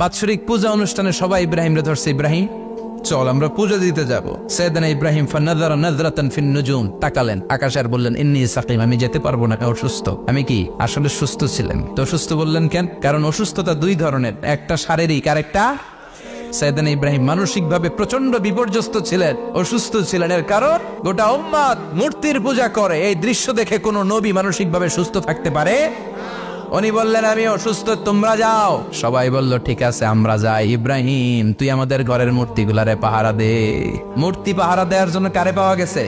বাৎসরিক পূজা অনুষ্ঠানে সবাই ইব্রাহিমরে ধরছে, ইব্রাহিম চল আমরা পূজা দিতে যাব। সাইয়েদনা ইব্রাহিম ফানাযারা নাযরাতান ফিন নুজুম, তাকালেন আকাশে আর বললেন ইন্নী সাকিম, আমি যেতে পারবো না, অসুস্থ। আমি কি আসলে সুস্থ ছিলেন? তো অসুস্থ বললেন কেন? কারণ অসুস্থতা দুই ধরনের, একটা শারীরিক আর একটা সাইয়েদনা ইব্রাহিম মানসিকভাবে প্রচন্ড বিপর্যস্ত ছিলেন, অসুস্থ ছিলেন। এর কারণ গোটা উম্মত মূর্তির পূজা করে, এই দৃশ্য দেখে কোনো নবী মানসিকভাবে সুস্থ থাকতে পারে? উনি বললেন আমি অসুস্থ, তোমরা যাও। সবাই বলল ঠিক আছে আমরা যাই। ইব্রাহিম তুই আমাদের ঘরের মূর্তিগুলারে পাহারা দে। মূর্তি পাহারা দেওয়ার জন্য কারে পাওয়া গেছে?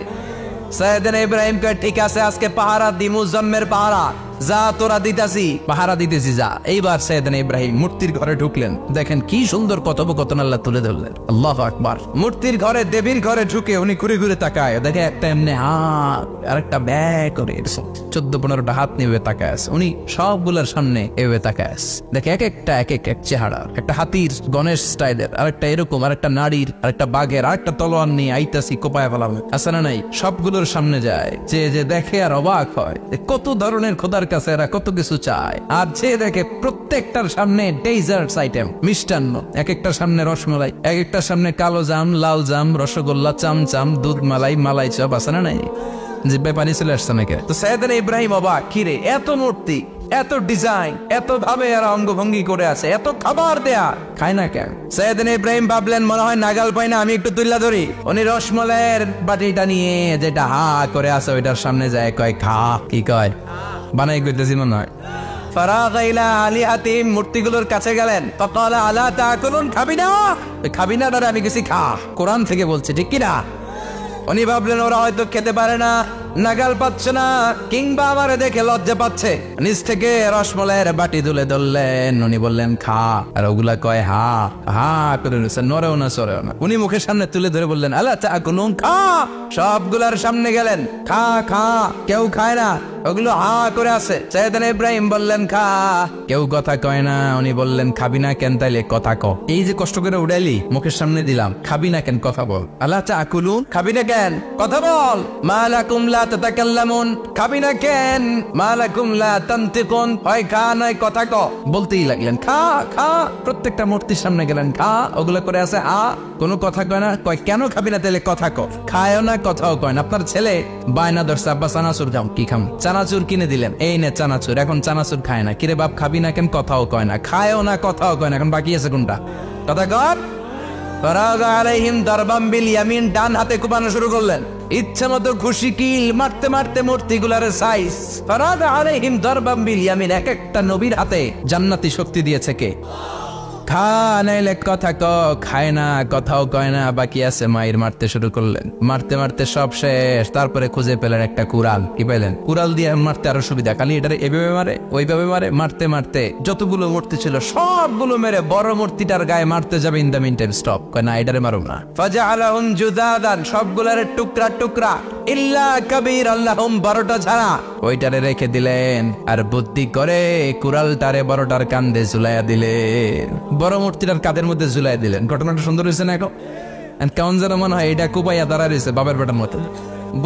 সাইয়েদনা ইব্রাহিম কয় ঠিক আছে আজকে পাহারা দিমু, জন্মের পাহারা, যা তোরা দিতাছি, পাহারা দিতেছি যা। এইবার সাইয়েদনা ইব্রাহিম মূর্তির ঘরে ঢুকলেন, দেখেন কি সুন্দর কথোপকথন আল্লাহ তুলে ধরলেন। আল্লাহু আকবার। মূর্তির ঘরে, দেবীর ঘরে ঢুকে উনি ঘুরে ঘুরে তাকায়, দেখে একটা এমনি হাত আর একটা ব্যাগ করে 14-15টা হাত নিয়ে তাকায় আছে। উনি সবগুলোর সামনে এভাবে তাকায় আছে, দেখে এক একটা এক এক চেহারা, একটা হাতির গণেশ স্টাইলের, আরেকটা এরকম, আরেকটা নারীর, আরেকটা বাঘের, আরেকটা তলোয়ার নিয়ে আইতাছি কোপায় ফেলাবে, আছে না নাই? সবগুলোর সামনে যায়, যে দেখে আর অবাক হয় কত ধরনের খোদার কাছে এরা কত কিছু চায়। আর যে দেখে প্রত্যেকটার সামনে ডেজার্টস আইটেম, মিষ্টান্ন, এক একটার সামনে রসমালাই, এক একটার সামনে কালো জাম, লাল জাম, রসগোল্লা, চামচাম, দুধ মালাই, মালাই চপ, আছে না নাই? জিব্বায় পানি চলে আসছে নাকি? তো সাইয়েদনা ইব্রাহিম অবাক, কিরে এত মূর্তি, এত ডিজাইন, এত ভাবে এরা অঙ্গভঙ্গি করে আছে, এত খাবার দেয়া, খায় না কেন? সাইয়েদনা ইব্রাহিম ভাবলেন মনে হয় নাগাল পাই না, আমি একটু তুল্লা ধরি। উনি রসমালাইয়ের বাটিটা নিয়ে যেটা হা করে আছে ওইটার সামনে যায়, কয় খা। কি কয়? বানাই করতেছি মনে হয়। ফারাগা ইলা আলিহাতিহিম, মূর্তিগুলোর কাছে গেলেন, ফাকালা আলা তাকুলুন, খাবি না? খাবি না দাঁড়া, আমি গেছি খা, কোরআন থেকে বলছে, ঠিক কিনা? উনি ভাবলেন ওরা হয়তো খেতে পারে না, নাগাল পাচ্ছে না, কিংবা আমারে দেখে লজ্জা পাচ্ছে। নিচ থেকে রসমালাইয়ের বাটি তুলে ধরলেন, উনি বললেন খা, আর ওগুলা কয় হা হা করে নিচ্ছে, নড়েও না সরেও না। উনি মুখের সামনে তুলে ধরে বললেন আলা তাকুলুন, খা। সবগুলার সামনে গেলেন, খা খা, কেউ খায় না, ওগুলো হা করে আছে। সাইয়েদনা ইব্রাহিম বললেন খা, কেউ কথা কয় না। উনি বললেন খাবি না কেন? তাইলে কথা ক। এই যে কষ্ট করে উড়াইলি, মুখের সামনে দিলাম, খাবি না কেন? কথা বল। আলা তাকুলুন, খাবি না কেন? কথা বল। মা লাকুম লা তাতাকাল্লামুন, খাবি না কেন? মা লাকুম লা তানতিকুন, হয় খা নয় কথা ক। বলতেই লাগলেন খা খা, প্রত্যেকটা মূর্তির সামনে গেলেন, খা, ওগুলো করে আছে হা, কোনো কথা কয় না। কয় কেন খাবি না? তাইলে কথা ক। খায়ও না, কথাও কয় না। আপনার ছেলে বায়না ধরছে আব্বা চানাচুর খাও, কি খাম? চানাচুর কিনে দিলেন, এই নে চানাচুর, এখন চানাচুর খায় না। কিরে বাপ খাবি না কেন? কথাও কয় না, খায়ও না, কথাও কয় না। এখন বাকি আছে কোনটা? কথা কর। ফারাগা আলাইহিম দারবাম বিল ইয়ামিন, ডান হাতে কোপানো শুরু করলেন, ইচ্ছা মতো খুশি কিল মারতে মারতে মূর্তিগুলার সাইজ। ফারাগা আলাইহিম দারবাম বিল ইয়ামিন, এক একটা নবীর হাতে জান্নাতি শক্তি দিয়েছে কে? খা নাইলে কথা ক। খায় না, কথাও কয় না, বাকি আছে মায়ের। মারতে শুরু করলেন, মারতে মারতে সব শেষ। তারপরে খুঁজে পেলেন একটা কুড়াল। কি পেলেন? কুড়াল দিয়ে মারতে আরো সুবিধা, খালি এটারে এভাবে মারে, ওইভাবে মারে। মারতে মারতে যতগুলো মূর্তি ছিল সবগুলো মেরে বড় মূর্তিটার গায়ে মারতে যাবে, in the meantime stop, কয় না এটারে মারুম না। ফাজআলাহুম জুদাদান, সবগুলার টুকরা টুকরা, ইল্লা কাবীর আল্লাহুম, বড়টা ছাড়া ওইটারে রেখে দিলেন। আর বুদ্ধি করে কুড়ালটারে বড়টার কান্দে ঝুলাইয়া দিলেন, বড় মূর্তিটার কাঁধের মধ্যে ঝুলাই দিলেন। ঘটনাটা সুন্দর হয়েছে না? এখন কেমন যেন মনে হয় এটা কুপাইয়া দাঁড়া রয়েছে বাবার বেটার মতো।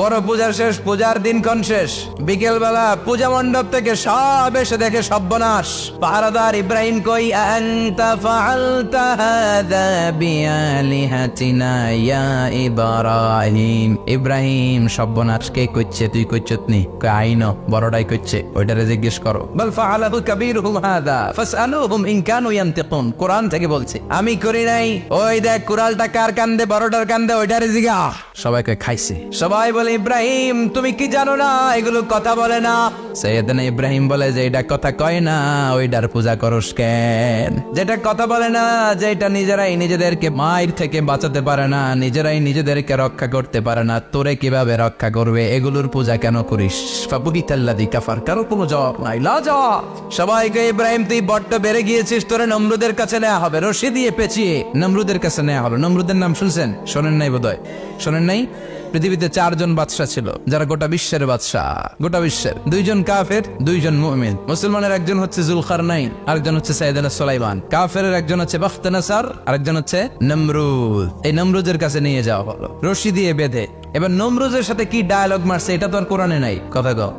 বড় পূজার শেষ, পূজার দিনক্ষণ শেষ। বিকেল বেলা পূজা মণ্ডপ থেকে সব এসে দেখে সর্বনাশ। পাহারাদার ইব্রাহিম কই, আনতা ফাআলতা হাযা বিআলিহাতিনা ইয়া ইব্রাহিম। ইব্রাহিম সর্বনাশ কে কইছে? তুই কইছত নি? কই আইনো, বড়টাই কইছে, ওইটারে জিজ্ঞেস করো। বল ফাআলাহু কাবীরুহুম হাযা ফাসআলুহুম ইন কানু ইয়ানতিকুন, কোরআন থেকে বলছে, আমি করি নাই। ওই দেখ কুড়ালটা কার কান্দে? বড়টার কান্দে, ওইটারে জিগা। সবাই কই খাইছে। সবাই বলে ইব্রাহিম তুমি কি জানো না এগুলো কথা বলে না? সাইয়েদনা ইব্রাহিম বলে যে এটা কথা কয় না, ওইটার পূজা করস কেন? যেটা কথা বলে না, যেটা নিজেরাই নিজেদেরকে মায়ের থেকে বাঁচাতে পারে না, নিজেরাই নিজেদেরকে রক্ষা করতে পারে না, তোরে কিভাবে রক্ষা করবে? এগুলোর পূজা কেন করিস? ফাবুহিতাল্লাযী কাফার, কারো কোনো জবাব নাই, লাজা। সবাইকে ইব্রাহিম তুই বড্ড বেড়ে গিয়েছিস, তোরে নমরুদের কাছে নেওয়া হবে, রশি দিয়ে পেঁচিয়ে নমরুদের কাছে নেওয়া হলো। নমরুদের নাম শুনছেন? শোনেন নাই বোধহয়, শোনেন নাই? পৃথিবীতে 4 জন বাদশা ছিল, যারা গোটা বিশ্বের বাদশা, গোটা বিশ্বের। 2 জন কাফের, 2 জন মুমিন। মুসলমানের একজন হচ্ছে জুলকারনাইন, আরেকজন হচ্ছে সাইয়েদনা সুলাইমান। কাফেরের একজন হচ্ছে বাখতানাসার, আরেকজন হচ্ছে নমরুদ। এই নমরুদের কাছে নিয়ে যাওয়া হলো রশি দিয়ে বেঁধে। এবার নমরুদের সাথে কি ডায়ালগ মারছে এটা তো আর কোরআনে নাই, কথা কও।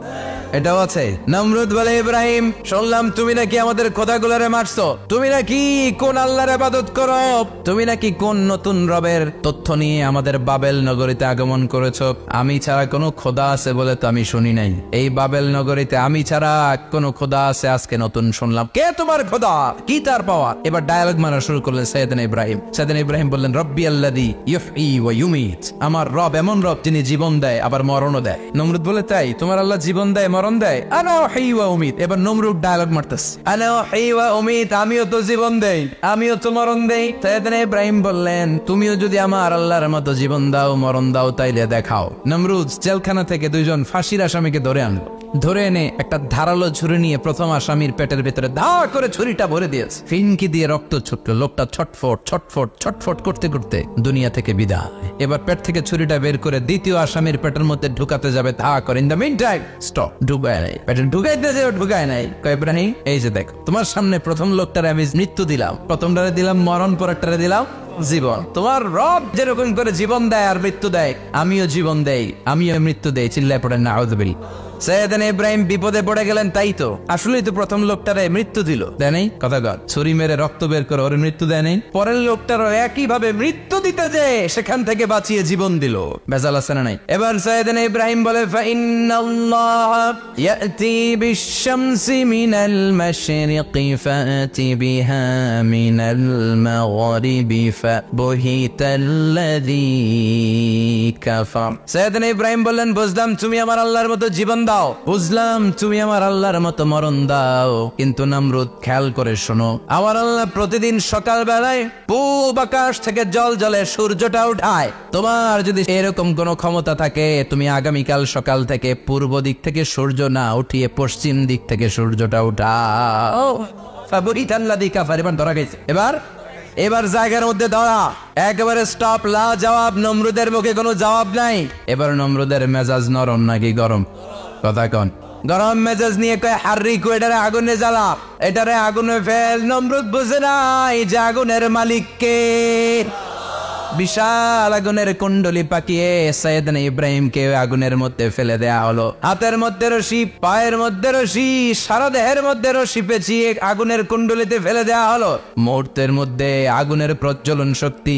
এটাও আছে। নমরুদ বলে ইব্রাহিম শুনলাম তুমি নাকি আমাদের খোদাগুলোরে মারছো, তুমি নাকি কোন আল্লাহর ইবাদত করো, তুমি নাকি কোন নতুন রবের তথ্য নিয়ে আমাদের বাবেল নগরীতে আগমন করেছো। আমি ছাড়া কোনো খোদা আছে বলে তো আমি শুনি নাই, এই বাবেল নগরীতে আমি ছাড়া কোনো খোদা আছে আজকে নতুন শুনলাম। কে তোমার খোদা, কি তার পাওয়া? এবার ডায়ালগ মারা শুরু করলেন সাইয়েদনা ইব্রাহিম। সাইয়েদনা ইব্রাহিম বললেন রব্বি আল্লাযী ইউহয়ী ওয়া ইউমীত, আমার রব এমন রব যিনি জীবন দেয় আবার মরণও দেয়। নমরুদ বলে তাই তোমার আল্লাহ জীবন দেয় মরণ দেয়? আনা উহয়ী ওয়া উমীত। এবার নমরুদ ডায়ালগ মারতেছে, আনা উহয়ী ওয়া উমীত, আমিও তো জীবন দেই আমিও তো মরণ দেই। সাইয়েদনা ইব্রাহিম বললেন তুমিও যদি আমার আল্লাহর মতো জীবন দাও মরণ দাও তাইলে দেখাও। নমরুদ জেলখানা থেকে দুইজন ফাঁসির আসামিকে ধরে আনলো, ধরে এনে একটা ধারালো ছুরি নিয়ে প্রথম আসামির পেটের ভিতরে ধা করে ছুরিটা ভরে দিয়েছে, ফিনকি দিয়ে রক্ত ছুটলো, লোকটা ছটফট ছটফট ছটফট করতে করতে দুনিয়া থেকে বিদায়। এবার পেট থেকে ছুরিটা বের করে দ্বিতীয় আসামির পেটের মধ্যে ঢুকাতে যাবে, ধা করে in the meantime stop, ঢুকায় নাই, পেটে ঢুকাইতে যে ঢুকায় নাই। কয় ইব্রাহিম এই যে দেখো তোমার সামনে প্রথম লোকটারে আমি মৃত্যু দিলাম, প্রথমটারে দিলাম মরণ, পরেরটারে দিলাম জীবন। তোমার রব যেরকম করে জীবন দেয় আর মৃত্যু দেয় আমিও জীবন দেই আমিও মৃত্যু দেই। চিল্লায় পড়েন নাউযুবিল্লাহ। সাইয়েদনা ইব্রাহিম বিপদে পড়ে গেলেন, তাই তো আসলেই তো প্রথম লোকটারে মৃত্যু দিল, দেয় নাই? কথা কর, ছুরি মেরে রক্ত বের করে ওর মৃত্যু দেয় নাই? পরের লোকটারও একই ভাবে মৃত্যু দিতে যে সেখান থেকে বাঁচিয়ে জীবন দিল, বেজাল আছে না নাই? এবার সাইয়েদনা ইব্রাহিম বলে ফাইন্নাল্লাহা ইয়াতি বিশ-শামসি মিনাল মাশরিকি ফাতি বিহা মিনাল মাগরিবি ফাবহিতাল্লাযী কাফার। সাইয়েদনা ইব্রাহিম বললেন বুঝলাম তুমি আমার আল্লাহর মতো জীবন দাও, বুঝলাম তুমি আমার আল্লাহর মতো মরণ দাও, কিন্তু নমরুদ খেয়াল করে শোনো, আমার আল্লাহ প্রতিদিন সকাল বেলায় পূব আকাশ থেকে জল জলে সূর্যটা উঠায়। তোমার যদি এরকম কোন ক্ষমতা থাকে তুমি আগামীকাল সকাল থেকে পূর্ব দিক থেকে সূর্য না উঠিয়ে পশ্চিম দিক থেকে সূর্যটা উঠাও। ফাবহিতাল্লাযী কাফার। এবার ধরা গেছে, এবার জায়গার মধ্যে ধরা, একেবারে স্টপ, লা জবাব। নমরুদের মুখে কোনো জবাব নাই। এবার নমরুদের মেজাজ নরম নাকি গরম? কথা কন। গরম মেজাজ নিয়ে কয় হাররিকু, এটারে আগুনে জ্বালা, এটারে আগুনে ফেল। নমরুদ বুঝে নাই যে আগুনের মালিক কে। বিশাল আগুনের কুণ্ডলি পাকিয়ে সাইয়েদনা ইব্রাহিমকে আগুনের মধ্যে ফেলে দেয়া হলো। হাতের মধ্যে রশি, পায়ের মধ্যে রশি, সারা দেহের মধ্যে রশি পেঁচিয়ে আগুনের কুণ্ডলিতে ফেলে দেয়া হলো। মুহূর্তের মধ্যে আগুনের প্রজ্বলন শক্তি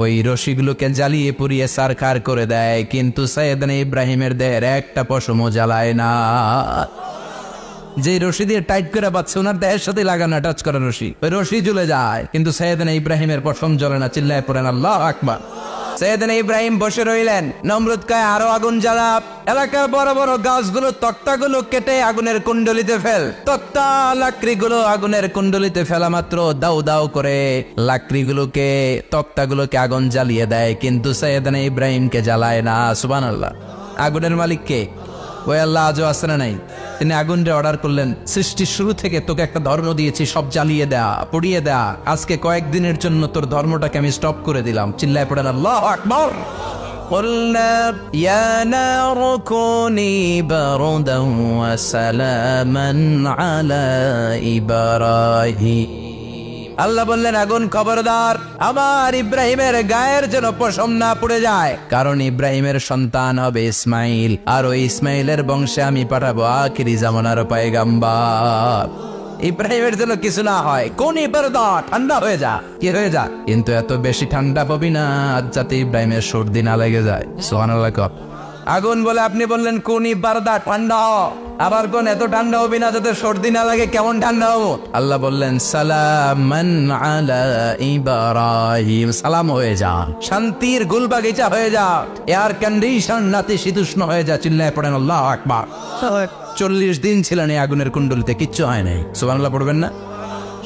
ওই রশিগুলোকে জ্বালিয়ে পুড়িয়ে সারখার করে দেয়, কিন্তু সাইয়েদনা ইব্রাহিমের দেহের একটা পশমও জ্বালায় না। যে রশি দিয়ে টাইট করে বাঁধছে ওনার দেহের সাথে লাগানো টাচ করা রশি, ওই রশি জ্বলে যায়, কিন্তু সাইয়েদনা ইব্রাহিমের পশম জ্বলে না। চিল্লায় পড়েন আল্লাহু আকবার। সাইয়েদনা ইব্রাহিম বসে রইলেন। নমরুদ কয় আরো আগুন জ্বালা, এলাকার বড় বড় গাছগুলো তক্তাগুলো কেটে আগুনের কুণ্ডলিতে ফেল। তক্তা লাকড়িগুলো আগুনের কুণ্ডলিতে ফেলা মাত্র দাউ দাউ করে লাকড়িগুলোকে তক্তাগুলোকে আগুন জ্বালিয়ে দেয়, কিন্তু সাইয়েদনা ইব্রাহিমকে জ্বালায় না। সুবহানাল্লাহ। আগুনের মালিক কে? ওই আল্লাহ আজও আছে না নাই? তিনি আগুনটা অর্ডার করলেন, সৃষ্টির শুরু থেকে তোকে একটা ধর্ম দিয়েছি, সব জ্বালিয়ে দেয়া, পুড়িয়ে দেয়া, আজকে কয়েকদিনের জন্য তোর ধর্মটাকে আমি স্টপ করে দিলাম। চিল্লায় পড়েন আল্লাহু আকবার। قُلْنَا يَا نَارُ كُونِي بَرْدًا وَسَلَامًا عَلَى إِبْرَاهِيمَ। আল্লাহ বললেন আগুন খবরদার, আমার ইব্রাহিমের গায়ের যেন পশম না পুড়ে যায়, কারণ ইব্রাহিমের সন্তান হবে ইসমাইল, আর ওই ইসমাইলের বংশে আমি পাঠাবো আখিরি জামানার পয়গম্বর। ইব্রাহিমের জন্য কিছু না হয়, কোন ইবারদা ঠান্ডা হয়ে যা, কি হয়ে যা, কিন্তু এত বেশি ঠান্ডা পাবি না যাতে ইব্রাহিমের সর্দি না লেগে যায়। সুবহানাল্লাহ। আগুন বলে আপনি বললেন কোন ইবারদা ঠান্ডা, আবার কোন এত ঠান্ডা হবি না যাতে সর্দি না লাগে, কেমন ঠান্ডা হবো? আল্লাহ বললেন সালামান আলা ইব্রাহিম, সালাম হয়ে যা, শান্তির গুলবাগিচা হয়ে যা, এয়ার কন্ডিশন নাতিশীতোষ্ণ হয়ে যা। চিল্লায় পড়েন আল্লাহু আকবার। 40 দিন ছিলেন এই আগুনের কুণ্ডলিতে, কিচ্ছু হয় নাই। সুবহানাল্লাহ পড়বেন না?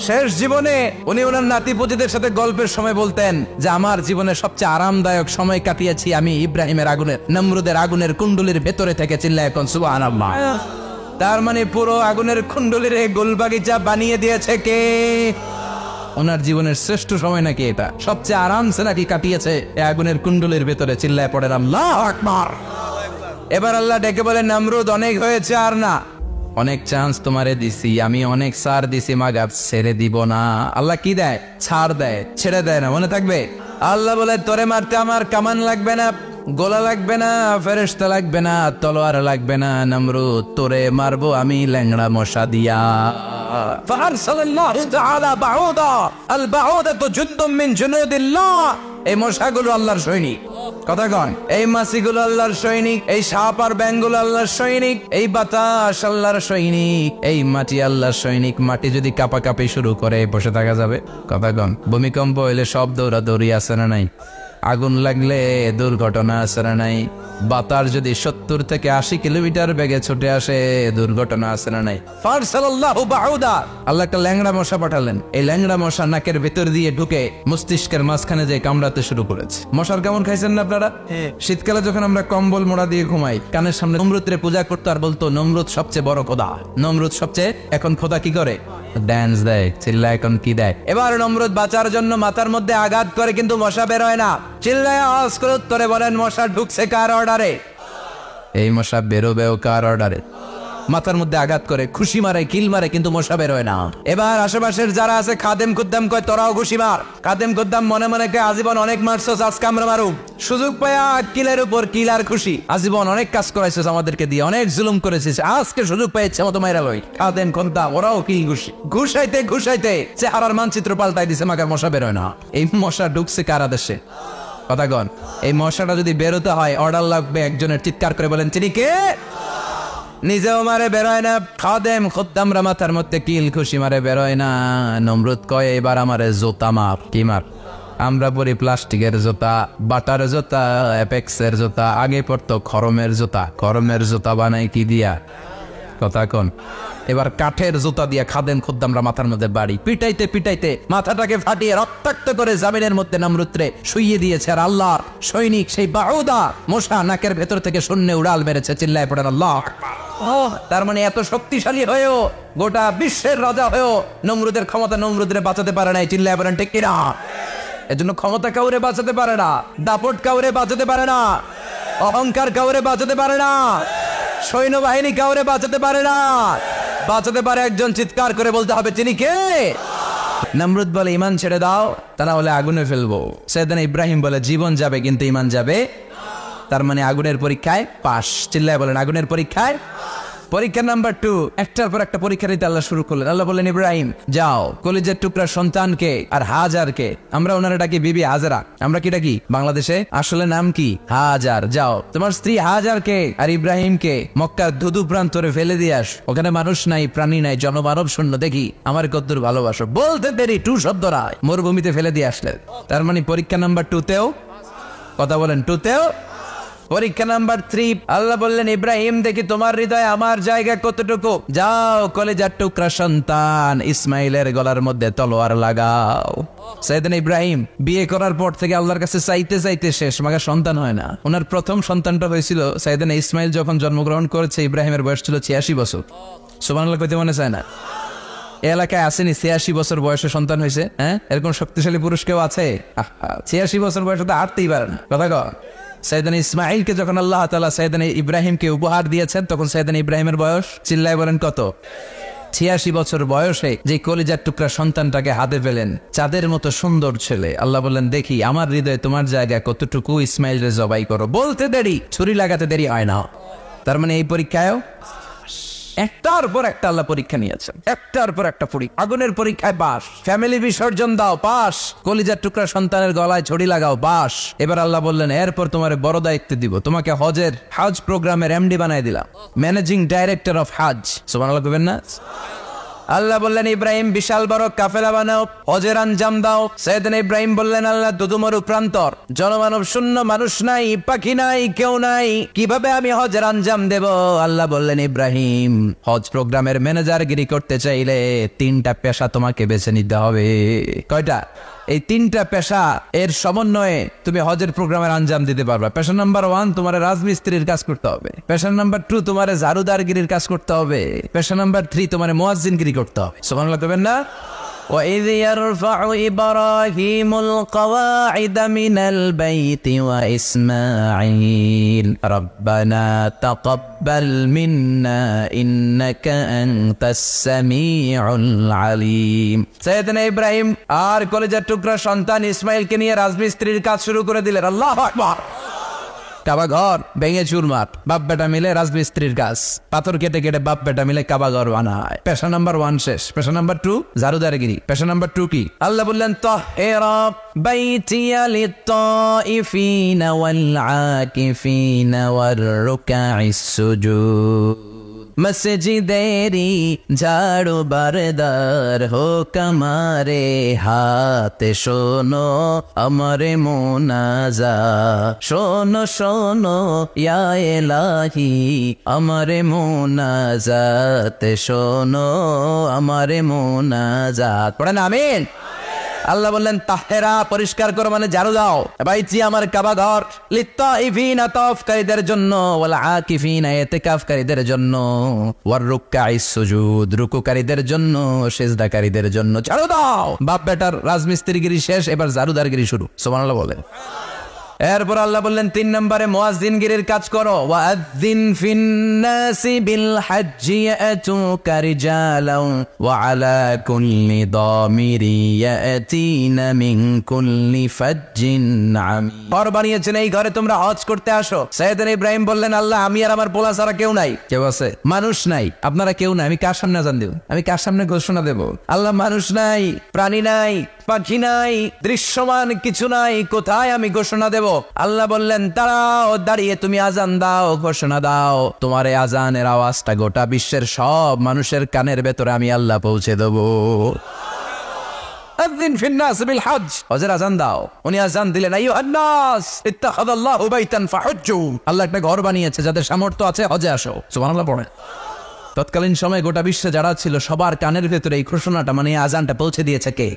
শেষ জীবনে উনি ওনার নাতিপুতিদের সাথে গল্পের সময় বলতেন যে আমার জীবনে সবচেয়ে আরামদায়ক সময় কাটিয়েছি আমি ইব্রাহিমের আগুনের, নমরুদের আগুনের কুণ্ডলির ভেতরে থেকে। চিল্লায় এখন সুবহানাল্লাহ। তার মানে পুরো আগুনের কুণ্ডলির গোলবাগিচা বানিয়ে দিয়েছে কে? ওনার জীবনের শ্রেষ্ঠ সময় নাকি এটা, সবচেয়ে আরামসে নাকি কাটিয়েছে এই আগুনের কুণ্ডলির ভেতরে। চিল্লায় পড়েন আল্লাহু আকবার। এবার আল্লাহ ডেকে বলেন নমরুদ অনেক হয়েছে, আর না, অনেক চান্স তোমারে দিছি আমি, অনেক সার দিছি, মাগাব ছেড়ে দিব না। আল্লাহ কি দেয়? ছাড় দেয়, ছেড়ে দেয় না। মনে থাকবে? আল্লাহ বলে তোরে মারতে আমার কামান লাগবে না, গোলা লাগবে না, ফেরেশতা লাগবে না, তলোয়ার লাগবে না, নমরুদ তোরে মারবো আমি ল্যাংড়া মশা দিয়া। ফারসালাল্লাহু তাআলা বাউদা, আল বাউদাতু জুনদুম মিন জুনুদিল্লাহ। এই মশাগুলো আল্লাহর সৈনিক। কথা কন, এই মাছিগুলো আল্লাহর সৈনিক, এই সাপ আর ব্যাঙগুলো আল্লাহর সৈনিক, এই বাতাস আল্লাহর সৈনিক, এই মাটি আল্লাহর সৈনিক। মাটি যদি কাঁপাকাঁপি শুরু করে বসে থাকা যাবে? কথা কন, ভূমিকম্প হইলে সব দৌড়াদৌড়ি আছে না নাই? আগুন লাগলে দুর্ঘটনা আছে না নাই? বাতাস যদি 70 থেকে 80 কিলোমিটার বেগে ছুটে আসে দুর্ঘটনা আছে না নাই? ফারসালাল্লাহু বাউদা, আল্লাহ একটা ল্যাংড়া মশা পাঠালেন। এই ল্যাংড়া মশা নাকের ভেতর দিয়ে ঢুকে মস্তিষ্কের মাঝখানে যে কামড়াতে শুরু করেছে। মশার কেমন খাইছেন না আপনারা? শীতকালে যখন আমরা কম্বল মোড়া দিয়ে ঘুমাই, কানের সামনে নমরুদের পূজা করতো আর বলতো নমরুদ সবচেয়ে বড় খোদা, নমরুদ সবচেয়ে। এখন খোদা কি করে? ড্যান্স দেয়, চিল্লা। এখন কি দেয়? এবার নমরুদ বাঁচার জন্য মাথার মধ্যে আঘাত করে, কিন্তু মশা বের হয় না। চিল্লায় আওয়াজ করে উত্তরে বলেন, মশা ঢুকছে কার অর্ডারে? এই মশা বেরোবেও কার অর্ডারে? মাথার মধ্যে আঘাত করে, খুশি মারে, কিল মারে, কিন্তু মশা বের হয় না। এবার আশেপাশের যারা আছে খাদেম খুদ্দাম কয় তোরাও খুশি মার। খাদেম খুদ্দাম মনে মনে কয় আজীবন অনেক মারছস, আজকে আমরা মারুম। সুযোগ পায়া কিলের উপর কিল আর খুশি। আজীবন অনেক কাজ করাইছিস আমাদেরকে দিয়ে, অনেক জুলুম করেছিস, আজকে সুযোগ পেয়েছে মতো মাইরা লই। খাদেম খুদ্দাম ওরাও কিল খুশি। ঘুষাইতে ঘুষাইতে চেহারার মানচিত্র পাল্টাই দিছে, মাগার মশা বের হয় না। এই মশা ঢুকছে কারা দেশে? কথা কন, এই মশাটা যদি বেরোতে হয় অর্ডার লাগবে একজনের। চিৎকার করে বলেন, তিনি কে? নিজেও মারে বেরোয় না, খাদেম খুদ্দামরা মাথার মধ্যে কিল খুশি মারে বেরোয় না। নমরুদ কয় এবার আমারে জোতা মার। কি মার? আমরা পরি প্লাস্টিকের জুতা, বাটার জুতা, অ্যাপেক্সের জুতা। আগে পড়তো খরমের জুতা। খরমের জুতা বানাই কি দিয়া? কথা কন। এবার কাঠের জুতা দিয়া খাদেম খুদ্দামরা মাথার মধ্যে বাড়ি। পিটাইতে পিটাইতে মাথাটাকে ফাটিয়ে রক্তাক্ত করে জামিনের মধ্যে নমরুদরে শুইয়ে দিয়েছে। আর আল্লাহর সৈনিক সেই বাউদা মশা নাকের ভেতর থেকে শূন্যে উড়াল মেরেছে। চিল্লায় পড়েন আল্লাহ। তার মানে এত শক্তিশালী হয়েও, গোটা বিশ্বের রাজা হয়েও নমরুদের ক্ষমতা নমরুদরে বাঁচাতে পারে নাই। চিল্লায় পড়েন ঠিক কিনা? এজন্য ক্ষমতা কাউরে বাঁচাতে পারে না, দাপট কাউরে বাঁচাতে পারে না, অহংকার কাউরে বাঁচাতে পারে না, সৈন্যবাহিনী কাউরে বাঁচাতে পারে না। বাঁচাতে পারে একজন। চিৎকার করে বলতে হবে, তিনি কে? নমরুদ বলে ইমান ছেড়ে দাও, তা না হলে আগুনে ফেলবো। সাইয়েদনা ইব্রাহিম বলে জীবন যাবে কিন্তু ইমান যাবে। তার মানে আগুনের পরীক্ষায় পাস। চিল্লায় বলেন, আগুনের পরীক্ষায়। পরীক্ষা নাম্বার 2, একটার পর একটা পরীক্ষা দিতে আল্লাহ শুরু করলেন। আল্লাহ বললেন, ইব্রাহিম যাও, কলিজার টুকরা সন্তানকে আর হাজারকে, আমরা ওনারা ডাকি বিবি হাজারা, আমরা কি ডাকি বাংলাদেশে? আসলে নাম কি? হাজার। যাও তোমার স্ত্রী হাজারকে আর ইব্রাহিমকে মক্কার ধুধু প্রান্তরে ফেলে দিয়ে আস। ওখানে মানুষ নাই, প্রাণী নাই, জনমানব শূন্য। দেখি আমার কদ্দুর ভালোবাসো। বলতে দেরি 2 শব্দ রায় মরুভূমিতে ফেলে দিয়ে আসলেন। তার মানে পরীক্ষা নাম্বার 2তেও, কথা বলেন, 2তেও। পরীক্ষা নাম্বার 3, আল্লাহ বললেন, ইব্রাহিম দেখি তোমার হৃদয়ে আমার জায়গা কতটুকু। যাও কলিজার টুকরা সন্তান ইসমাইলের গলার মধ্যে তলোয়ার লাগাও। সাইয়েদনা ইব্রাহিম বিয়ে করার পর থেকে আল্লাহর কাছে চাইতে চাইতে শেষ, মাগা সন্তান হয় না। ওনার প্রথম সন্তানটা হয়েছিল সাইয়েদনা ইসমাইল যখন জন্মগ্রহণ করেছে। ইব্রাহিমের বয়স ছিল 86 বছর। সুবহানাল্লাহ কইতে মনে চায় না? এলাকায় আসেনি 86 বছর বয়সে সন্তান হয়েছে? হ্যাঁ, এরকম শক্তিশালী পুরুষ কেউ আছে? 86 বছর বয়সে তো হাঁটতেই পারে না। কথা কর। সাইয়েদনা ইসমাইলকে যখন আল্লাহ তাআলা সাইয়েদনা ইব্রাহিমকে উপহার দিয়েছেন, তখন সাইয়েদনা ইব্রাহিমের বয়স, চিল্লায় বলেন কত? 86 বছর বয়সে যে কলিজার টুকরা সন্তানটাকে হাতে পেলেন, চাঁদের মতো সুন্দর ছেলে। আল্লাহ বললেন, দেখি আমার হৃদয়ে তোমার জায়গা কতটুকু, ইসমাইলরে জবাই করো। বলতে দেরি, ছুরি লাগাতে দেরি হয় না। তার মানে এই পরীক্ষায়ও একটার পর একটা আল্লাহ পরীক্ষা নিয়েছেন, একটার পর একটা পরীক্ষা। আগুনের পরীক্ষায় পাস, ফ্যামিলি বিসর্জন দাও পাস, কলিজার টুকরা সন্তানের গলায় ছড়ি লাগাও পাস। এবার আল্লাহ বললেন, এরপর তোমার বড় দায়িত্ব দিব, তোমাকে হজ প্রোগ্রামের এমডি বানাই দিলাম, ম্যানেজিং ডাইরেক্টর অফ হজ। সুবহানাল্লাহ কইবেন না? আল্লাহ বললেন, ইব্রাহিম বিশাল বড় কাফেলা বানাও, হজের আঞ্জাম দাও। সাইয়েদনা ইব্রাহিম বললেন, আল্লাহ দুদুমরু প্রান্তর, জনমানব শূন্য, মানুষ নাই, পাখি নাই, কেউ নাই, কিভাবে আমি হজের আঞ্জাম দেব? আল্লাহ বললেন, ইব্রাহিম হজ প্রোগ্রামের ম্যানেজারগিরি করতে চাইলে 3টা পেশা তোমাকে বেছে নিতে হবে। কয়টা? এই 3টা পেশা এর সমন্বয়ে তুমি হজের প্রোগ্রামের আঞ্জাম দিতে পারবা। পেশা নাম্বার 1 তোমার রাজমিস্ত্রির কাজ করতে হবে। পেশা নাম্বার 2 তোমার ঝাড়ুদারগিরির কাজ করতে হবে। পেশা নাম্বার 3 তোমার মুয়াজ্জিনগিরি করতে হবে। সুবহানাল্লাহ কইবেন না? وَإِذْ يَرْفَعُ إِبْرَاهِيمُ الْقَوَاعِدَ مِنَ الْبَيْتِ وَإِسْمَاعِيلُ رَبَّنَا تَقَبَّلْ مِنَّا إِنَّكَ أَنْتَ السَّمِيعُ الْعَلِيمُ। সাইয়েদনা ইব্রাহিম আর কলিজার টুকরা সন্তান ইসমাইলকে নিয়ে রাজমিস্ত্রির কাজ শুরু করে দিলেন। আল্লাহু আকবার। কাবা ঘর ভেঙে চুরমার, বাপ বেটা মিলে রাজমিস্ত্রির কাজ, পাথর কেটে কেটে বাপ বেটা মিলে কাবা ঘর বানায়। পেশা নাম্বার 1 শেষ। পেশা নাম্বার 2 জারুদারগিরি। পেশা নাম্বার 2 কি? আল্লাহ বললেন তাহহিরা বাইতিয়া লিত-তাইফিনা ওয়াল আকিফিনা ওয়ার রুকাইস সুজুদ। মসজিদেরি ঝাড়ু বারদার হোক আমারে হাতে, শোনো আমারে মোনাজাত, শোনো শোনো ইয়া ইলাহি আমারে মোনাজাত, শোনো আমারে মোনাজাত। পড়েন আমিন। আল্লাহ বললেন তাহেরা পরিষ্কার করো মানে ঝাড়ু দাও, বাইজি আমার কাবা ঘর, লিত্তাইফিনা তাওয়াফকারীদের জন্য, ওয়াল আকিফিনা ইতিকাফকারীদের জন্য, ওয়ার রুকাইস সুজুদ রুকুকারীদের জন্য, সিজদাকারীদের জন্য ঝাড়ু দাও। বাপ বেটার রাজমিস্ত্রিগিরি শেষ, এবার ঝাড়ুদারগিরি শুরু। সুবহানাল্লাহ বলেন। এরপর আল্লাহ বললেন 3 নম্বরে মুয়াজ্জিনগিরির কাজ করো। ওয়াআযিন ফিন-নাসি বিল হাজ্জি ইয়াতুকা রিজালান ওয়া আলা কুল্লি দামিরি ইয়াতিনা মিন কুল্লি ফাজ্জিন আমিক। ঘর বানিয়েছেন, এই ঘরে তোমরা হজ করতে আসো। সাইয়েদনা ইব্রাহিম বললেন আল্লাহ আমি আর আমার পোলা ছাড়া কেউ নাই। কেউ আছে? মানুষ নাই, আপনারা কেউ নাই, আমি কার সামনে আযান দেব? আমি কার সামনে ঘোষণা দেব? আল্লাহ মানুষ নাই, প্রাণী নাই, পাখি নাই, দৃশ্যমান কিছু নাই, কোথায় আমি ঘোষণা দেব? আল্লাহ বললেন দাঁড়াও, দাঁড়িয়ে তুমি আজান দাও, ঘোষণা দাও। তোমার এই আজানের আওয়াজটা গোটা বিশ্বের সব মানুষের কানের ভেতরে আমি আল্লাহ পৌঁছে দেব। আযিন ফিন-নাস বিল হজ, হজের আজান দাও। উনি আজান দিলেন আইয়ুহান নাস ইত্তাখাযাল্লাহু বাইতান ফাহুজ্জু। আল্লাহ একটা ঘর বানিয়েছে, যাদের সামর্থ্য আছে হজে আসো। সুবহানাল্লাহ পড়েন। তৎকালীন সময়ে গোটা বিশ্বে যারা ছিল সবার কানের ভেতরে এই ঘোষণাটা মানে আজানটা পৌঁছে দিয়েছে কে?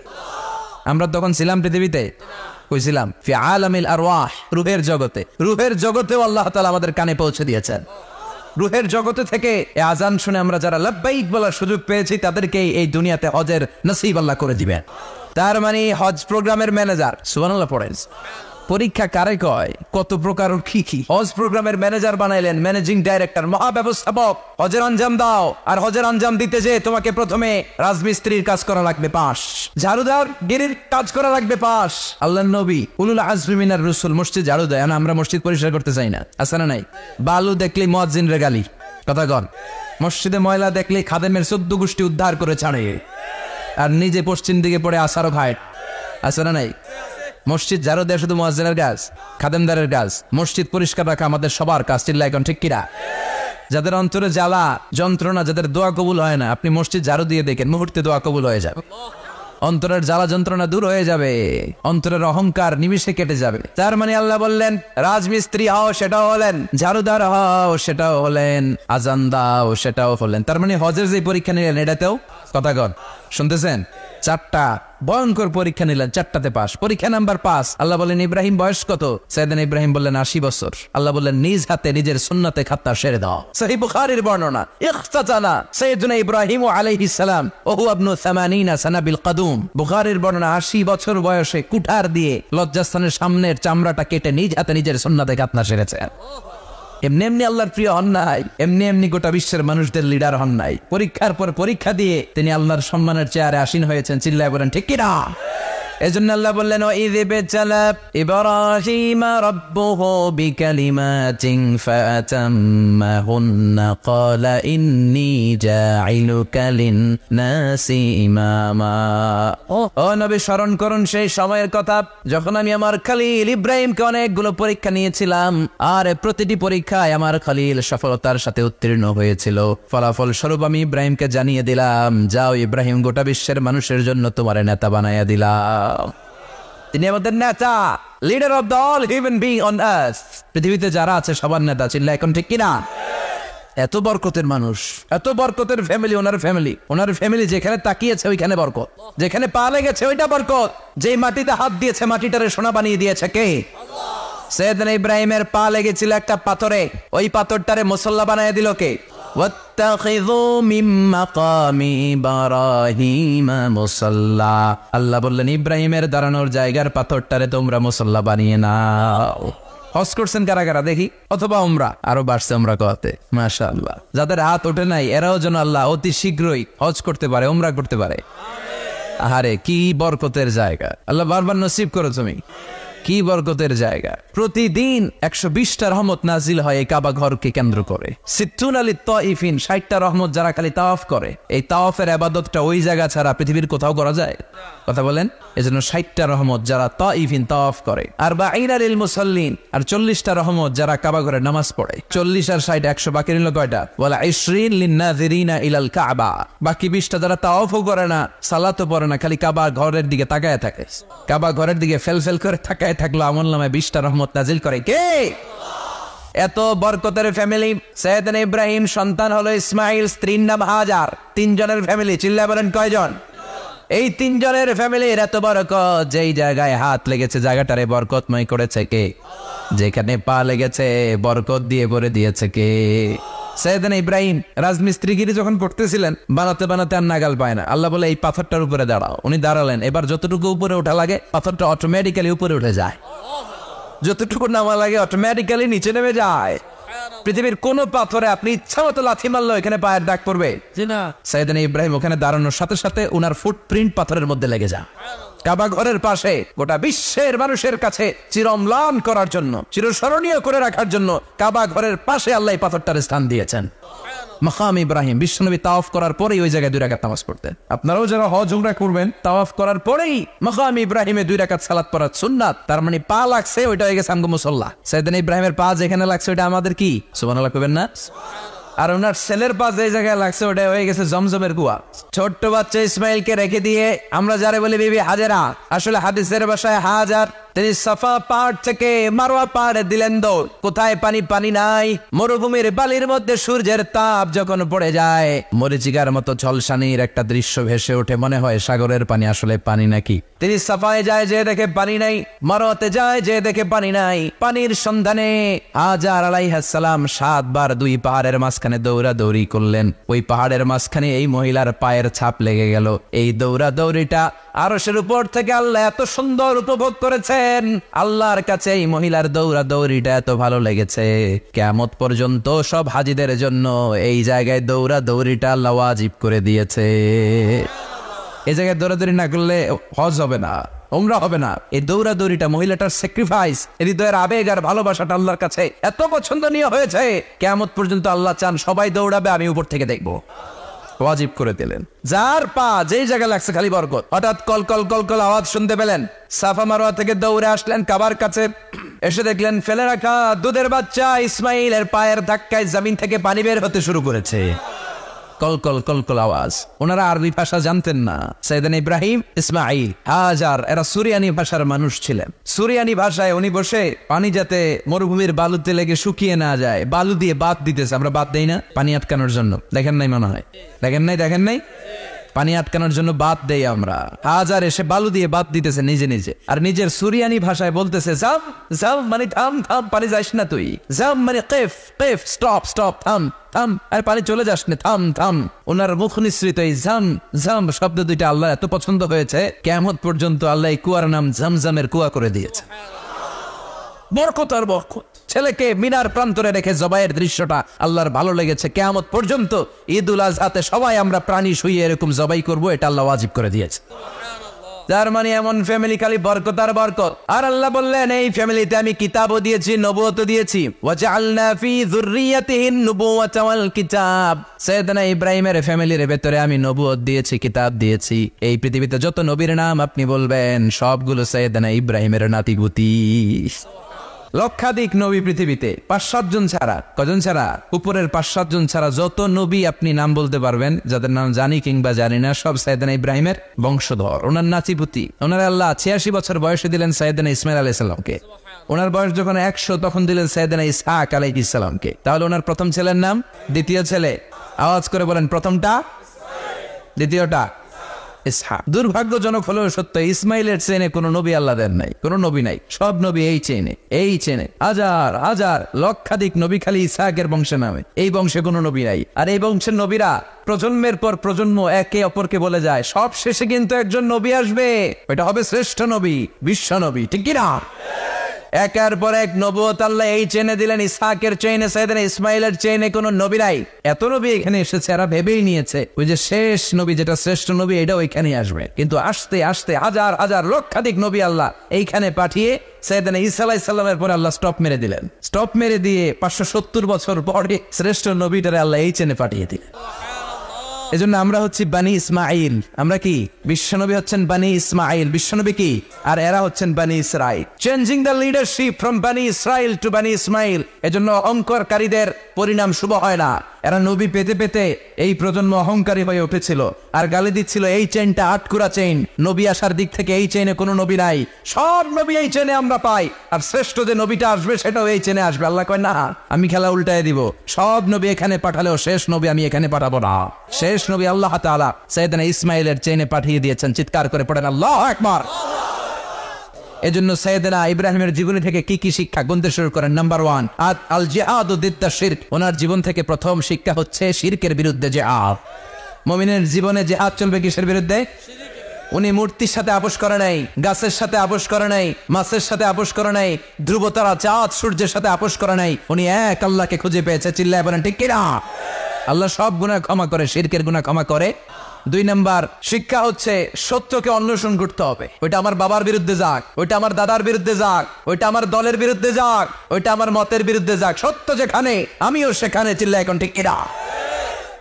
আমরা তখন ছিলাম পৃথিবীতে, কইছিলাম ফি আলামিল আরওয়াহ, রূহের জগতে। রূহের জগতেও আল্লাহ তাআলা আমাদের কানে পৌঁছে দিয়েছেন। রূহের জগতে থেকে এই আজান শুনে আমরা যারা লাব্বাইক বলার সুযোগ পেয়েছি তাদেরকে এই দুনিয়াতে হজের নসিব আল্লাহ করে দিবেন। তার মানে হজ প্রোগ্রামের ম্যানেজার। সুবহানাল্লাহ পড়েন। পরীক্ষা কারে কয়? কত প্রকার কি কি। হজ প্রোগ্রামের ম্যানেজার বানাইলেন, ম্যানেজিং ডাইরেক্টর, মহাব্যবস্থাপক। হজের আঞ্জাম দাও, আর হজের আঞ্জাম দিতে যে তোমাকে প্রথমে রাজমিস্ত্রির কাজ করা লাগবে 5, ঝাড়ুদার গিরির কাজ করা লাগবে 5। আল্লাহর নবী উলুল আজমি মিনার রাসূল মসজিদ ঝাড়ু দেয় না, আমরা মসজিদ পরিষ্কার করতে চাই না, আছে না নাই? বালু দেখলে মুয়াজ্জিন রে গালি, কথা কন। মসজিদে ময়লা দেখলে খাদেমের 14 গোষ্ঠী উদ্ধার করে ছাড়ে, আর নিজে পশ্চিম দিকে পড়ে আসারও খায়, আছে না নাই? মসজিদ ঝাড়ু দেয় শুধু মুয়াজ্জিনের কাজ, খাদেমদারের কাজ। মসজিদ পরিষ্কার রাখা আমাদের সবার কাজ। চিল্লায় এখন ঠিক কিনা? যাদের অন্তরে জ্বালা যন্ত্রণা, যাদের দোয়া কবুল হয় না, আপনি মসজিদ ঝাড়ু দিয়ে দেখেন মুহূর্তে দোয়া কবুল হয়ে যাবে। অন্তরের জ্বালা যন্ত্রণা দূর হয়ে যাবে, অন্তরের অহংকার নিমিষে কেটে যাবে। তার মানে আল্লাহ বললেন রাজমিস্ত্রি হও, সেটাও হলেন, ঝাড়ুদার হও, সেটাও হলেন, আজান দাও, সেটাও হলেন। তার মানে হজের যে পরীক্ষা নিলেন এটাতেও, কথা কন, শুনতেছেন? 4টা ভয়ঙ্কর পরীক্ষা নিলেন, 4টাতে পাস। পরীক্ষা নাম্বার 5। আল্লাহ বলেন ইব্রাহিম বয়স কত? সাইয়েদনা ইব্রাহিম বললেন 80 বছর। আল্লাহ বললেন নিজ হাতে নিজের সুন্নতে খাতনা সেরে দাও। সহিহ বুখারীর বর্ণনা, ইখতাতানা সাইয়েদনা ইব্রাহিম আলাইহিস সালাম ওয়া হুয়া ইবনু 80 সানা বিল কাদুম। বুখারীর বর্ণনা 80 বছর বয়সে কুঠার দিয়ে লজ্জাস্থানের সামনের চামড়াটা কেটে নিজ হাতে নিজের সুন্নতে খাতনা সেরেছেন। এমনি এমনি আল্লাহর প্রিয় হন নাই, এমনি এমনি গোটা বিশ্বের মানুষদের লিডার হন নাই। পরীক্ষার পর পরীক্ষা দিয়ে তিনি আল্লাহর সম্মানের চেয়ারে আসীন হয়েছেন। চিল্লায় বলেন ঠিক কিনা? এজন্য আল্লাহ বললেন ওয়াইয ইবতালা ইব্রাহিমা রাব্বুহু বিকালিমাতিন ফাতাম্মাহুন্না ক্বালা ইন্নী জাঈলুকা লিন-নাসি ইমামা। ও নবী, স্মরণ করুন সেই সময়ের কথা যখন আমি আমার খলিল ইব্রাহিমকে অনেকগুলো পরীক্ষা নিয়েছিলাম, আর প্রতিটি পরীক্ষায় আমার খলিল সফলতার সাথে উত্তীর্ণ হয়েছিল। ফলাফল স্বরূপ আমি ইব্রাহিমকে জানিয়ে দিলাম, যাও ইব্রাহিম, গোটা বিশ্বের মানুষের জন্য তোমার নেতা বানাইয়া দিলাম। তিনি আমাদের নেতা, leader of the all human being on earth. পৃথিবীতে যারা আছে সবার নেতা। চিল্লা এখন ঠিক কিনা? এত বরকতের মানুষ, এত বরকতের ফ্যামিলি, ওনার ফ্যামিলি যেখানে তাকিয়েছে ওইখানে বরকত, যেখানে পা লেগেছে ওইটা বরকত, যেই মাটিতে হাত দিয়েছে মাটিটারে সোনা বানিয়ে দিয়েছে কে? আল্লাহ। সাইয়েদনা ইব্রাহিমের পা লেগেছিল একটা পাথরে, ওই পাথরটারে মুসল্লা বানিয়ে দিল কে? ওয়াত্তাখিযু মিন মাকামি ইব্রাহিম মুসাল্লা। আল্লাহ বললেন ইব্রাহিমের দাঁড়ানোর জায়গার পাথরটারে তোমরা মুসল্লা বানিয়ে নাও। হজ করছেন কারা কারা দেখি, অথবা উমরা, আরো বাড়ছে উমরা করতে, মাশাআল্লাহ। যাদের হাত ওঠে নাই এরাও যেন আল্লাহ অতি শীঘ্রই হজ করতে পারে, উমরা করতে পারে। আহারে কি বরকতের জায়গা, আল্লাহ বারবার নসিব করো তুমি। কি বরকতের জায়গা। প্রতিদিন 120টা রহমত নাজিল হয় এই কাবা ঘরকে কেন্দ্র করে। 60টা রহমত যারা খালি তাওয়াফ করে, এই তাওয়াফের ইবাদতটা ওই জায়গা ছাড়া পৃথিবীর কোথাও করা যায়? কথা বলেন। এজন্য 60টা রহমত যারা তাইফিন তাওয়াফ করে, আর বাঈনা লিল মুসাল্লিন, আর 40টা রহমত যারা কাবা ঘরে নামাজ পড়ে। 40 আর 60 100, বাকি রইল কয়টা? ওয়ালা 20 লিন-নাযিরিনা ইলাল কাবা। বাকি 20টা যারা তাওয়াফও করে না, সালাতও পড়ে না, খালি কাবা ঘরের দিকে তাকায় থাকে। কাবা ঘরের দিকে ফেল করে তাকায় থাকলো, আমলনামায় 20টা রহমত নাজিল করে কে? এত বরকতের ফ্যামিলি। সাইয়েদনা ইব্রাহিম সন্তান হলো ইসমাইল, স্ত্রীর নাম হাজার। 3 জনের ফ্যামিলি, চিল্লায় বলেন কয়জন? এই 3 জনের ফ্যামিলির এত বরকত, যেই জায়গায় হাত লেগেছে জায়গাটারে বরকতময় করেছে কে? যেখানে পা লেগেছে বরকত দিয়ে ভরে দিয়েছে কে? সাইয়েদনা ইব্রাহিম রাজমিস্ত্রিগিরি যখন করতেছিলেন, বানাতে বানাতে আর নাগাল পায় না। আল্লাহ বলে এই পাথরটার উপরে দাঁড়াও। উনি দাঁড়ালেন। এবার যতটুকু উপরে ওঠা লাগে পাথরটা অটোমেটিক্যালি উপরে উঠে যায়, যতটুকু নামা লাগে অটোমেটিক্যালি নিচে নেমে যায়। পৃথিবীর কোন পাথরে আপনি ইচ্ছা মতো লাথি মারলো এখানে পায়ের দাগ পড়বে না। সাইয়েদনা ইব্রাহিম ওখানে দাঁড়ানোর সাথে সাথে উনার ফুটপ্রিন্ট পাথরের মধ্যে লেগে যায়। কাবা ঘরের পাশে গোটা বিশ্বের মানুষের কাছে চিরম্লান করার জন্য, চিরস্মরণীয় করে রাখার জন্য কাবা ঘরের পাশে আল্লাহ এই পাথরটার স্থান দিয়েছেন। মাকাম ইব্রাহিম। বিশ্বনবী তাওয়াফ করার পরেই ওই জায়গায় 2 রাকাত নামাজ পড়তেন। আপনারাও যারা হজ উমরা করবেন, তাওয়াফ করার পরেই মাকাম ইব্রাহিমে 2 রাকাত সালাত পড়া সুন্নাত। তার মানে পা লাগছে ওইটা হয়ে গেছে আমগো মুসাল্লা। সাইয়েদনা ইব্রাহিমের পা যেখানে লাগছে ওইটা আমাদের কি? সুবহানাল্লাহ কইবেন না? আর ওনার ছেলের পা যে জায়গায় লাগছে ওটা হয়ে গেছে জমজমের কুয়া। ছোট্ট বাচ্চা ইসমাইলকে রেখে দিয়ে আমরা যারা বলি বিবি হাজেরা, আসলে হাদিসের ভাষায় হাজার, তিনি সাফা পাহাড় থেকে মারওয়া পাহাড়ে দিলেন দৌড়। কোথায় পানি? পানি নাই। মরুভূমির বালির মধ্যে সূর্যের তাপ যখন পড়ে যায়, মরিচিকার মতো ঝলসানির একটা দৃশ্য ভেসে ওঠে, মনে হয় সাগরের পানি, আসলে পানি নাকি। তিনি সাফায় যায়, যে দেখে পানি নাই। মারওয়াতে যায়, যে দেখে পানি নাই। পানির সন্ধানে হাজার আলাইহিস সালাম 7 বার 2 পাহাড়ের মাঝখানে দৌড়াদৌড়ি করলেন। ওই পাহাড়ের মাঝখানে এই মহিলার পায়ের ছাপ লেগে গেল। এই দৌড়াদৌড়িটা আরশের উপর থেকে আল্লাহ এত সুন্দর উপভোগ করেছেন। আল্লাহর কাছে এই মহিলার দৌড়াদৌড়িটা এত ভালো লেগেছে, কিয়ামত পর্যন্ত সব হাজিদের জন্য এই জায়গায় দৌড়াদৌড়িটা আল্লাহ ওয়াজিব করে দিয়েছে। এই জায়গায় দৌড়াদৌড়ি না করলে হজ হবে না, উমরা হবে না। এই দৌড়াদৌড়িটা, মহিলাটার স্যাক্রিফাইস, হৃদয়ের আবেগ আর ভালোবাসাটা আল্লাহর কাছে এত পছন্দনীয় হয়েছে, কিয়ামত পর্যন্ত আল্লাহ চান সবাই দৌড়াবে, আমি উপর থেকে দেখবো। ওয়াজিব করে দিলেন। যার পা যেই জায়গায় লাগছে খালি বরকত। হঠাৎ কল কল কল কল আওয়াজ শুনতে পেলেন। সাফা মারওয়া থেকে দৌড়ে আসলেন কাবার কাছে। এসে দেখলেন ফেলে রাখা দুধের বাচ্চা ইসমাইলের পায়ের ধাক্কায় জমিন থেকে পানি বের হতে শুরু করেছে। কল কল কল কল আওয়াজ। ওনারা আরবি ভাষা জানতেন না। সাইয়েদনা ইব্রাহিম, ইসমাইল, হাজার এরা সুরিয়ানি ভাষার মানুষ ছিলেন। সুরিয়ানি ভাষায় উনি বসে পানি যাতে মরুভূমির বালুতে লেগে শুকিয়ে না যায়, বালু দিয়ে বাঁধ দিতেছে। আমরা বাঁধ দেই না পানি আটকানোর জন্য? দেখেন নাই মনে হয়? দেখেন নাই? পানি আটকানোর জন্য বাদ দেই আমরা। হাজার এসে বালু দিয়ে বাদ দিতেছে নিজে নিজে, আর নিজের সুরিয়ানি ভাষায় বলতেছে জাম জাম মানে থাম থাম, পানি যাস না তুই। জাম মানে কেফ কেফ, স্টপ স্টপ, থাম থাম, আর পানি চলে যাস না, থাম থাম। ওনার মুখ নিঃসৃত এই জাম জাম শব্দ দুইটা আল্লাহ এত পছন্দ হয়েছে, কিয়ামত পর্যন্ত আল্লাহ এই কুয়ার নাম জামজামের কুয়া করে দিয়েছে। বরকত আর বরকত। ছেলেকে মিনার প্রান্তরে রেখে জবাইয়ের দৃশ্যটা আল্লাহর ভালো লেগেছে। কিয়ামত পর্যন্ত ঈদুল আজহাতে সবাই আমরা প্রাণী শুইয়ে এরকম জবাই করব, এটা আল্লাহ ওয়াজিব করে দিয়েছে। তার মানে এমন ফ্যামিলি খালি বরকত আর বরকত। আর আল্লাহ বললেন এই ফ্যামিলিতে আমি কিতাবও দিয়েছি, নবুয়তও দিয়েছি। ওয়াজআলনা ফি যুররিয়াতিহিন নুবুওয়াতা ওয়াল কিতাব। সাইয়েদনা ইব্রাহিমের ফ্যামিলির ভেতরে আমি নবুয়ত দিয়েছি, কিতাব দিয়েছি। এই পৃথিবীতে যত নবীর নাম আপনি বলবেন সবগুলো সাইয়েদনা ইব্রাহিমের নাতিগুতি। লক্ষাধিক নবী পৃথিবীতে, 5-7 জন ছাড়া। কজন ছাড়া? উপরের 5-7 জন ছাড়া যত নবী আপনি নাম বলতে পারবেন, যাদের নাম জানি কিংবা জানি না, সব সাইয়েদনা ইব্রাহিমের বংশধর, ওনার নাতিপুতি। ওনার আল্লাহ 86 বছর বয়সে দিলেন সাইয়েদনা ইসমাইল আলাইহিস সালামকে। ওনার বয়স যখন 100 তখন দিলেন সাইয়েদনা ইসহাক আলাইহিস সালামকে। তাহলে ওনার প্রথম ছেলের নাম? দ্বিতীয় ছেলে আওয়াজ করে বলেন, প্রথমটা, দ্বিতীয়টা ইসহাক। দুর্ভাগ্যজনক হলেও সত্য, ইসমাইলের চেনে কোন নবী আল্লাহ দেন নাই, কোন নবী নাই। সব নবী এই চেনে হাজার হাজার লক্ষাধিক নবী খালি ইসহাকের বংশে নামে। এই বংশে কোন নবী নাই। আর এই বংশের নবীরা প্রজন্মের পর প্রজন্ম একে অপরকে বলে যায়, সব শেষে কিন্তু একজন নবী আসবে, এটা হবে শ্রেষ্ঠ নবী, বিশ্ব নবী, ঠিক কিনা? একের পর এক নবুয়ত আল্লাহ এই চেনে দিলেন। ইসহাকের চেইনে, সাইয়েদনা ইসমাইলের চেইনে কোন নবী নাই। এত নবী এখানে এসেছে, এরা ভেবেই নিয়েছে ওই যে শেষ নবী, যেটা শ্রেষ্ঠ নবী, এটা ওইখানে আসবে। কিন্তু আস্তে আস্তে হাজার হাজার লক্ষাধিক নবী আল্লাহ এইখানে পাঠিয়ে সাইয়েদনা ঈসা আলাইহিস সালামের পরে আল্লাহ স্টপ মেরে দিলেন। স্টপ মেরে দিয়ে 570 বছর পরে শ্রেষ্ঠ নবীটারে আল্লাহ এই চেনে পাঠিয়ে দিলেন। এজন্য আমরা হচ্ছি বানি ইসমাইল। আমরা কি? বিশ্বনবী হচ্ছেন বানি ইসমাইল, বিশ্বনবী কি? আর এরা হচ্ছেন বানি Israil. Changing the leadership from বানি ইসরাইল টু বানি ইসমাইল। এজন্য অহংকারীদের পরিণাম শুভ হয় না। এরা নবী পেতে পেতে এই প্রজন্ম অহংকারী হয়ে উঠেছিল আর গালি দিচ্ছিল এই চেইনটা আটকুরা চেইন, নবী আসার দিক থেকে এই চেইনে কোনো নবী নাই, সব নবী এই চেইনে আমরা পাই, আর শ্রেষ্ঠ যে নবীটা আসবে সেটাও এই চেইনে আসবে। আল্লাহ কয় না, আমি খেলা উল্টায় দিব, সব নবী এখানে পাঠালেও শেষ নবী আমি এখানে পাঠাবো না। শেষ নবী আল্লাহ তাআলা সাইয়েদনা ইসমাইলের চেইনে পাঠিয়ে দিয়েছেন। চিৎকার করে পড়েন আল্লাহু আকবার। এজন্য সাইয়েদনা ইব্রাহিমের জীবনী থেকে কি কি শিক্ষা গুনতে শুরু করেন? নাম্বার 1, আল জিহাদু দিদ্দা শিরক। ওনার জীবন থেকে প্রথম শিক্ষা হচ্ছে শিরকের বিরুদ্ধে জিহাদ। মুমিনের জীবনে জিহাদ চলবে কিসের বিরুদ্ধে? উনি মূর্তির সাথে আপোষ করে নাই, গাছের সাথে আপোষ করে নাই, মাছের সাথে আপোষ করে নাই, ধ্রুবতারা চাঁদ সূর্যের সাথে আপোষ করে নাই। উনি এক আল্লাহকে খুঁজে পেয়েছে। চিল্লায় বলেন ঠিক কিনা? আল্লাহ সব গুনাহ ক্ষমা করে, শিরকের গুনাহ ক্ষমা করে। 2 নাম্বার শিক্ষা হচ্ছে সত্যকে অন্বেষণ করতে হবে। ওইটা আমার বাবার বিরুদ্ধে যাক, ওইটা আমার দাদার বিরুদ্ধে যাক, ওইটা আমার দলের বিরুদ্ধে যাক, ওইটা আমার মতের বিরুদ্ধে যাক, সত্য যেখানে আমিও সেখানে। চিল্লায় এখন ঠিক কিনা?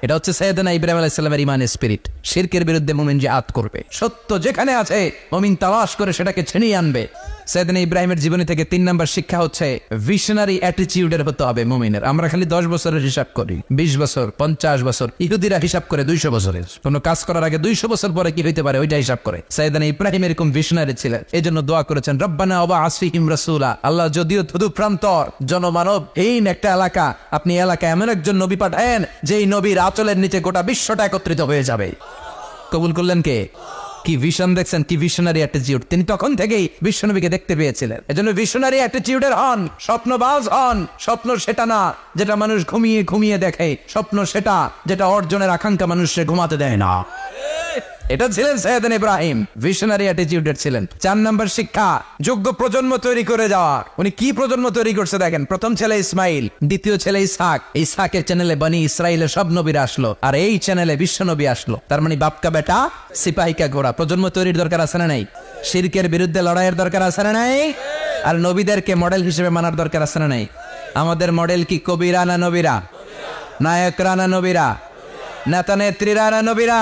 এটা হচ্ছে সাইয়েদনা ইব্রাহিম আলাইহিস সালামের ঈমানের স্পিরিট। শিরকের বিরুদ্ধে মুমিন জিহাদ করবে, সত্য যেখানে আছে মুমিন তালাশ করে সেটাকে ছিনিয়ে আনবে। সাইয়েদনা ইব্রাহিমের জীবনী থেকে 3 নাম্বার শিক্ষা হচ্ছে ভিশনারি অ্যাটিটিউডের হতে হবে মুমিনের। আমরা খালি 10 বছরের হিসাব করি, 20 বছর, 50 বছর। ইহুদিরা হিসাব করে 200 বছরের। কোনো কাজ করার আগে 200 বছর পরে কি হইতে পারে ওইটা হিসাব করে। সাইয়েদনা ইব্রাহিম এরকম ভিশনারি ছিলেন, এজন্য দোয়া করেছেন রব্বানা ওয়াবআস ফীহিম রাসূলা। আল্লাহ যদিও ধুধুপ্রান্তর জনমানবহীন একটা এলাকা, আপনি এলাকায় এমন একজন নবী পাঠায়েন যেই নবীর আঁচলের নিচে গোটা বিশ্বটা একত্রিত হয়ে যাবে। কবুল করলেন কে? কি ভিশন দেখছেন, কি ভিশনারি অ্যাটিটিউড। তিনি তখন থেকেই বিশ্বনবীকে দেখতে পেয়েছিলেন। এজন্য ভিশনারি অ্যাটিটিউডের হন, স্বপ্নবাজ হন। স্বপ্ন সেটা না যেটা মানুষ ঘুমিয়ে ঘুমিয়ে দেখে, স্বপ্ন সেটা যেটা অর্জনের আকাঙ্ক্ষা মানুষকে ঘুমাতে দেয় না। এটা ছিলেন সাইয়েদনা ইব্রাহিম, ভিশনারি অ্যাটিটিউডের ছিলেন। 4 নাম্বার শিক্ষা যোগ্য প্রজন্ম তৈরি করে যাওয়া। উনি কি প্রজন্ম তৈরি করছে দেখেন। প্রথম ছেলে ইসমাইল, দ্বিতীয় ছেলে ইসহাক। ইসহাকের চ্যানেলে বনি ইসরাইলের সব নবীরা আসলো, আর এই চ্যানেলে বিশ্বনবী আসলো। তার মানে বাপকা বেটা সিপাহিকা ঘোড়া। প্রজন্ম তৈরির দরকার আছে না নাই? শিরকের বিরুদ্ধে লড়াইয়ের দরকার আছে না নাই? আর নবীদেরকে মডেল হিসেবে মানার দরকার আছে না নাই? আমাদের মডেল কি কবিরা না নবীরা? নায়করা না নবীরা? নেতা নেত্রীরা না নবীরা?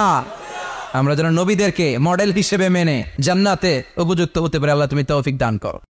আমরা যেন নবীদেরকে মডেল হিসেবে মেনে জান্নাতে উপযুক্ত হতে পারে। আল্লাহ তুমি তৌফিক দান করো।